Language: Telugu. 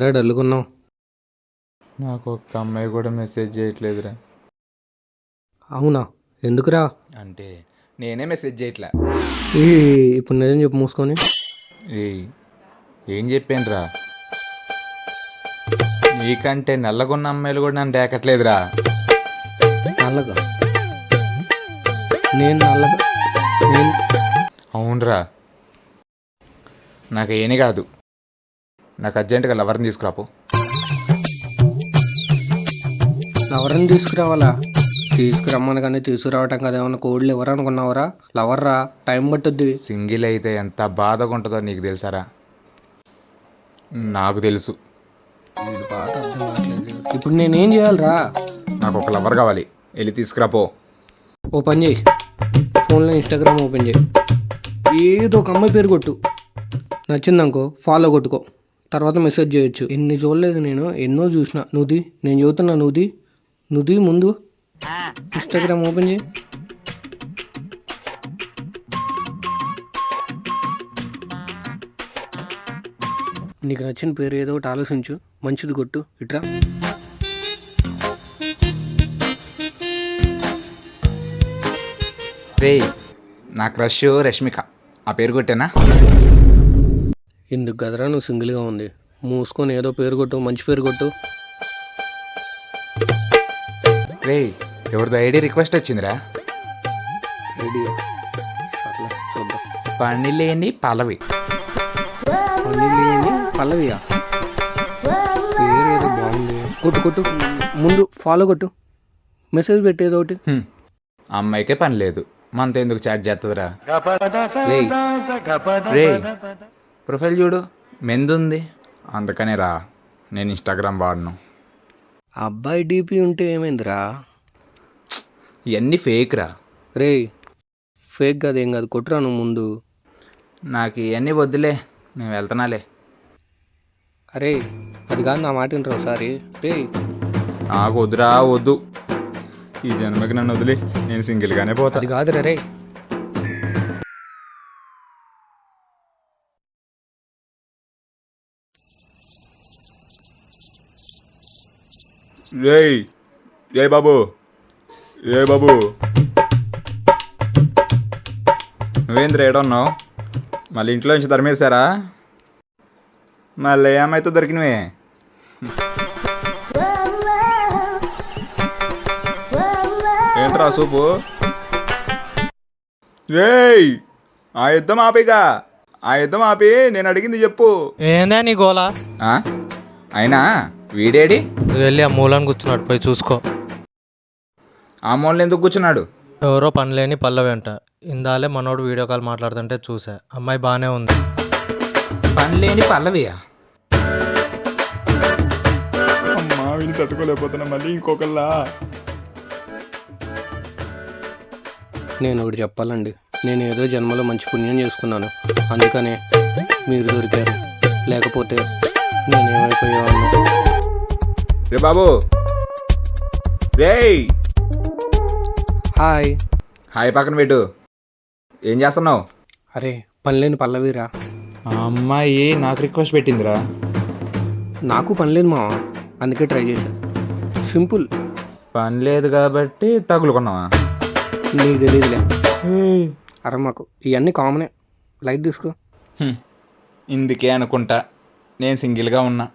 ఏంట్రా డల్లుకున్నావు? నాకు ఒక్క అమ్మాయి కూడా మెసేజ్ చేయట్లేదురా. అవునా? ఎందుకురా? అంటే నేనే మెసేజ్ చేయట్లే. ఈ ఇప్పుడు నిజం చెప్పు మూసుకొని. ఏయ్, ఏం చెప్పానురా? నీకంటే నల్లగొన్న అమ్మాయిలు కూడా నన్ను డేకట్లేదురా. నల్లగా? నేను నల్లగా? నేను అవునరా, నాకు ఏని కాదు, నాకు అర్జెంటుగా లవర్ని తీసుకురాపో. లవర్ని తీసుకురావాలా? తీసుకురమ్మని కానీ తీసుకురావటం కదా ఏమన్నా కోడ్లు ఎవరు అనుకున్నావరా? లవర్రా, టైం పట్టుద్ది. సింగిల్ అయితే ఎంత బాధగా ఉంటుందో నీకు తెలుసారా? నాకు తెలుసు. వీడి బాధ అర్థం కావట్లేదు. ఇప్పుడు నేనేం చేయాలిరా? నాకు ఒక లవర్ కావాలి, వెళ్ళి తీసుకురాపో. ఓపెన్ చేయి, ఫోన్లో ఇన్స్టాగ్రామ్ ఓపెన్ చేయి, ఏదో ఒక అమ్మాయి పేరు కొట్టు, నచ్చిందనుకో ఫాలో కొట్టుకో, తర్వాత మెసేజ్ చేయొచ్చు. ఎన్ని చూడలేదు నేను, ఎన్నో చూసిన. నువ్వుది, నేను చదువుతున్నా, నువ్వుది ముందు ఇన్స్టాగ్రామ్ ఓపెన్ చేయి. నీకు నచ్చిన పేరు ఏదో ఒకటి ఆలోచించు, మంచిది కొట్టు. ఇట్రా. రే, నా క్రష్ రష్మిక, ఆ పేరు కొట్టేనా? ఎందుకు గదరా నువ్వు సింగిల్గా ఉంది? మూసుకొని ఏదో పేరు కొట్టు, మంచి పేరు కొట్టు. రే, ఎవరిదో ఐడి రిక్వెస్ట్ వచ్చిందిరా. ఐడియా? సర్లే చూద్దాం. పని లేని పల్లవి. పల్లవియా? పేరు ఏదో బాగుంది. కొట్టు ముందు ఫాలో కొట్టు, మెసేజ్ పెట్టేది ఒకటి. అమ్మాయికే పని లేదు, మనతో ఎందుకు చాట్ చేస్తుందిరా? రే, ప్రొఫైల్ చూడు, మెందుంది. అందుకనే రా, నేను ఇన్స్టాగ్రామ్ వాడను. అబ్బాయి డీపీ ఉంటే ఏమైందిరా? ఇవన్నీ ఫేక్ రా. రే, ఫేక్ కాదు, ఏం కాదు, కొట్టురా నువ్వు ముందు. నాకు ఇవన్నీ వద్దులే, నేను వెళ్తున్నాలే. అరే అది కాదు, నా మాట వింటారా ఒకసారి? రే, నాకు వద్దురా, వద్దు. ఈ జన్మకి నన్ను వదిలే, నేను సింగిల్గానే పోతా. అది కాదురా. రే, రే బాబు, నువ్వేంద్ర ఏడున్నావు? మళ్ళీ ఇంట్లో నుంచి తరిమేశారా? మళ్ళీ ఏమైతే దొరికినవే? ఏంట్రా సూపు? రేయ్, ఆ యుద్ధం ఆపి నేను అడిగింది చెప్పు. ఏందా నీ గోలా? అయినా వీడేడి? వెళ్ళి ఆ మూలాన్ని కూర్చున్నాడు, పోయి చూసుకో. ఆ మూలని ఎందుకు కూర్చున్నాడు? ఎవరో పని లేని పల్లవి అంట. ఇందాలే మనోడు వీడియో కాల్ మాట్లాడుతుంటే చూసా, అమ్మాయి బాగానే ఉంది. పని లేని పల్లవియా? అమ్మా, వీడిని తట్టుకోలేకపోతున్నా, మళ్ళీ ఇంకొకళ్ళా. నేను ఒకటి చెప్పాలండి, నేను ఏదో జన్మలో మంచి పుణ్యం చేసుకున్నాను, అందుకనే మీరు దొరికారు, లేకపోతే నేనేమైపోయేవాడిని. రే బాబు, రేయ్. హాయ్ పక్కన పెట్టు. ఏం చేస్తున్నావు? అరే, పనిలేని పల్లవిరా. ఆ అమ్మాయి నాకు రిక్వెస్ట్ పెట్టిందిరా. నాకు పనిలేదు మావా, అందుకే ట్రై చేశా. సింపుల్. పని లేదు కాబట్టి తగులుకున్నావా? నీకు తెలియదులే. అరే మాకు ఇవన్నీ కామనే, లైట్ తీసుకో. ఇందుకే అనుకుంటా నేను సింగిల్గా ఉన్నా.